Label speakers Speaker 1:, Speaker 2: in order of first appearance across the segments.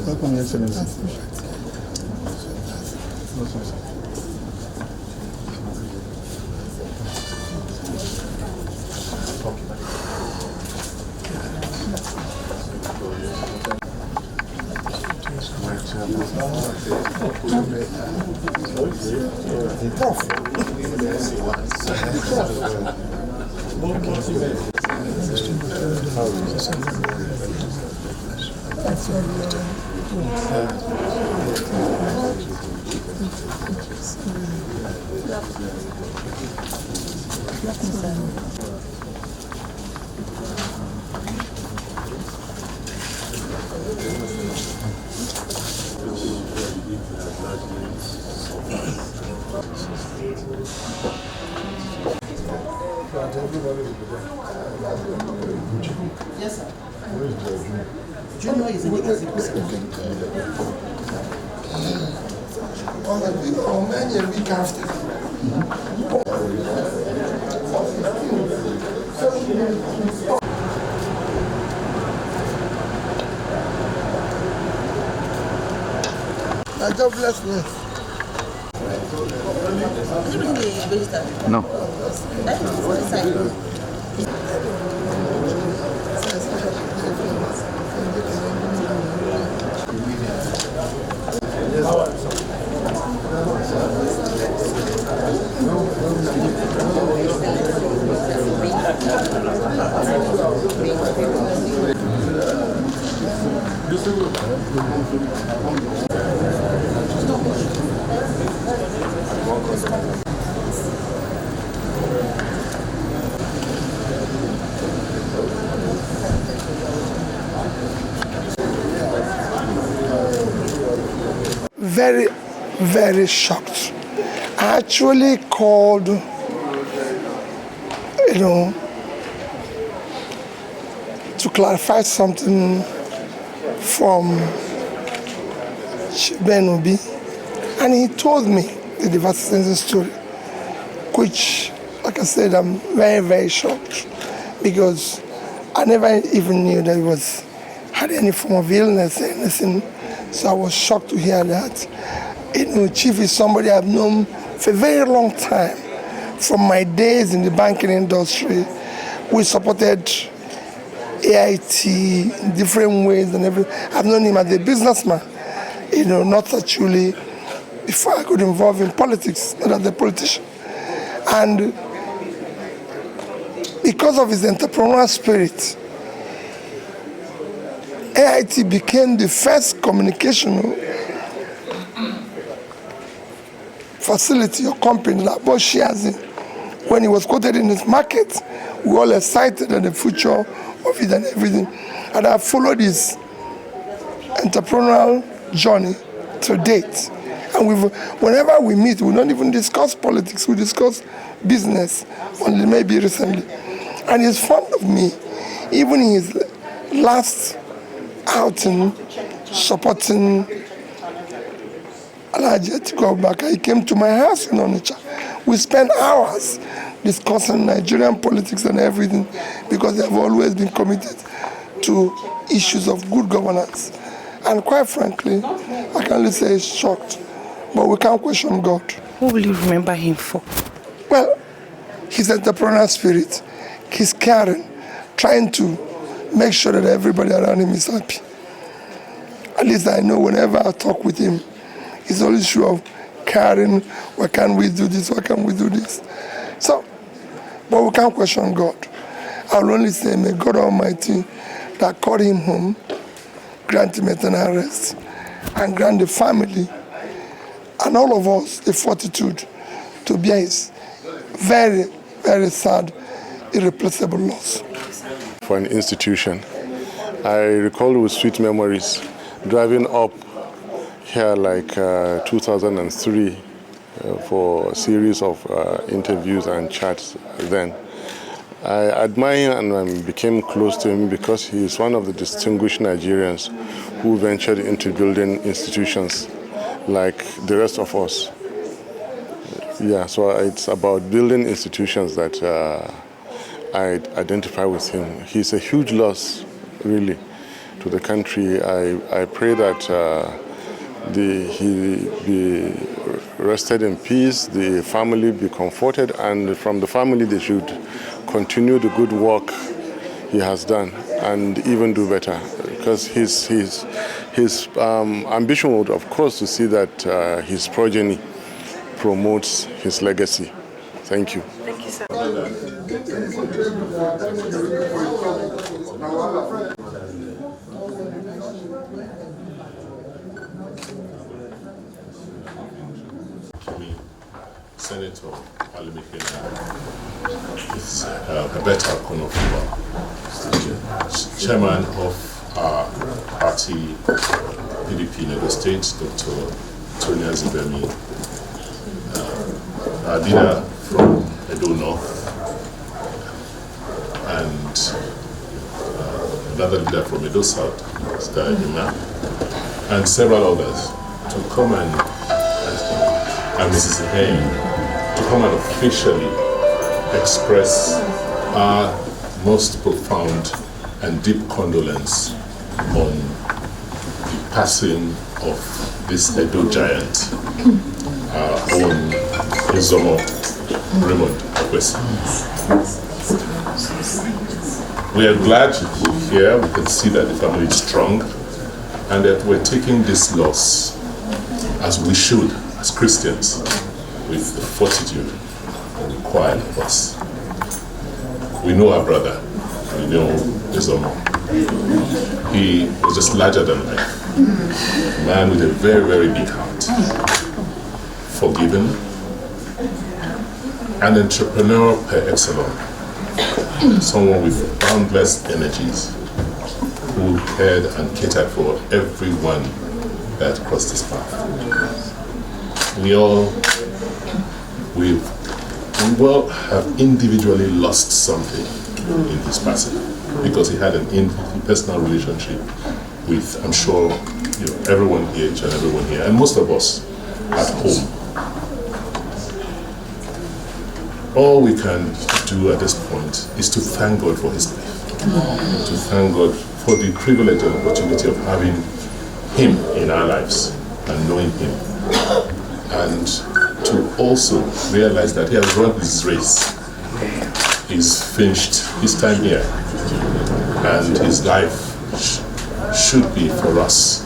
Speaker 1: Welcome, Your Excellency.
Speaker 2: Yes, sir. Junior is in the
Speaker 3: many a week after. God bless me.
Speaker 1: No.
Speaker 3: Very, very shocked. I actually called, to clarify something from Obi, and he told me the devastating story, which, like I said, I'm very, very shocked because I never even knew that he had any form of illness or anything. So I was shocked to hear that. Chief is somebody I've known for a very long time. From my days in the banking industry, we supported AIT in different ways and everything. I've known him as a businessman, not actually before I got involved in politics, not as a politician. And because of his entrepreneurial spirit, AIT became the first communication facility or company that bought shares in. When he was quoted in his market, we all excited at the future of it and everything. And I followed his entrepreneurial journey to date. And whenever we meet, we don't even discuss politics, we discuss business, only maybe recently. And he's fond of me, even in his last outing supporting Alhaji to go back. He came to my house in Onitsha. We spent hours discussing Nigerian politics and everything because they have always been committed to issues of good governance. And quite frankly, I can only say it's shocked, but we can't question God.
Speaker 4: What will you remember him for?
Speaker 3: Well, his entrepreneurial spirit, his caring, trying to make sure that everybody around him is happy. At least I know whenever I talk with him, he's always sure of caring, why can't we do this, why can't we do this? So, but we can't question God. I'll only say, may God Almighty that called him home, grant him eternal rest, and grant the family and all of us the fortitude to bear his very, very sad, irreplaceable loss.
Speaker 5: for an institution. I recall with sweet memories driving up here like 2003 for a series of interviews and chats then. I admire him and became close to him because he is one of the distinguished Nigerians who ventured into building institutions like the rest of us. Yeah, so it's about building institutions that I identify with him. He's a huge loss, really, to the country. I pray that he be rested in peace, the family be comforted, and from the family they should continue the good work he has done and even do better. Because his ambition would, of course, to see that his progeny promotes his legacy. Thank you.
Speaker 4: Thank you, sir.
Speaker 6: Senator Alimikena is Abeta Konofuwa, chairman of our party, PDP Lagos State, Dr. Tonya Zibemi, our leader from Edo North, and another leader from Edo South, Mr. Imam, and several others to come and Mrs. Hayne, to come and officially express our most profound and deep condolence on the passing of this Edo giant, our own Izomo Raymond Dokpesi. We are glad here. We can see that the family is strong and that we're taking this loss as we should, as Christians, with the fortitude required of us. We know our brother, we know Izomo. He was just larger than life. A man with a very, very big heart. Forgiven. An entrepreneur per excellence. Someone with boundless energies who cared and catered for everyone that crossed his path. We all have individually lost something in his passing because he had an personal relationship with, I'm sure, everyone here, each and everyone here, and most of us at home. All we can do at this point is to thank God for his life, to thank God for the privilege and opportunity of having him in our lives and knowing him. And to also realize that he has run his race. He's finished his time here. And his life should be for us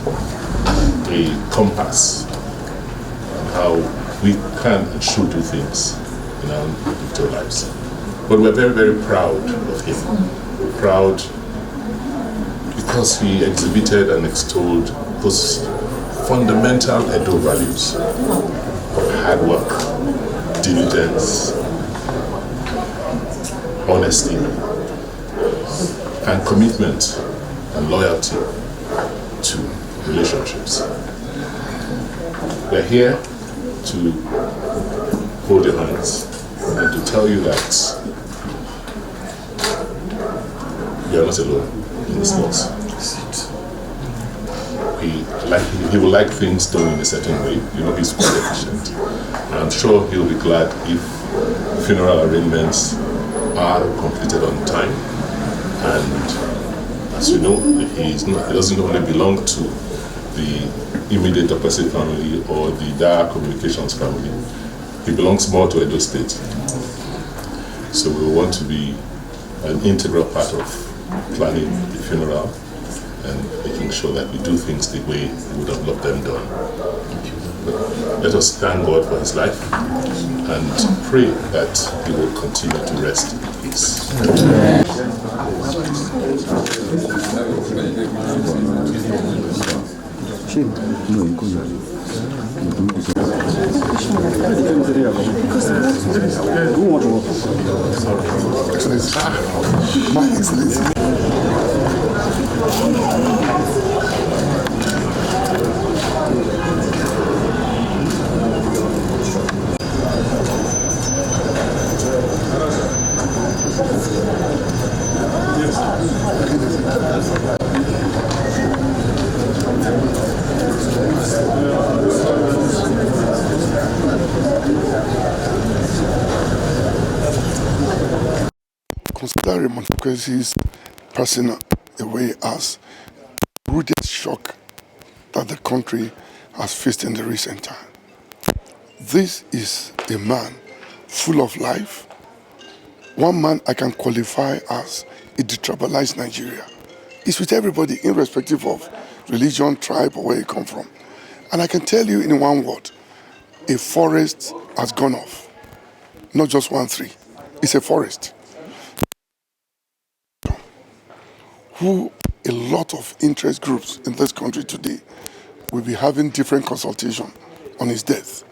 Speaker 6: a compass on how we can and should do things in our individual lives. But we're very, very proud of him. We're proud because he exhibited and extolled those fundamental Edo values of hard work, diligence, honesty, and commitment and loyalty to relationships. We're here to hold your hands and to tell you that you are not alone in this loss. He will like things done in a certain way. He's quite efficient. And I'm sure he'll be glad if funeral arrangements are completed on time. And as you know, he doesn't only belong to the immediate Dokpesi family or the Dara Communications family. He belongs more to Edo State. So we want to be an integral part of planning the funeral and making sure that we do things the way we would have loved them done. Let us thank God for his life and pray that he will continue to rest in peace.
Speaker 3: Excellency. My Excellency. Considering Dokpesi's passing away as the rudest shock that the country has faced in the recent time. This is a man full of life, one man I can qualify as a detribalized Nigeria. He's with everybody, irrespective of religion, tribe, or where you come from. And I can tell you in one word, a forest has gone off. Not just one tree, it's a forest. Who a lot of interest groups in this country today will be having different consultation on his death.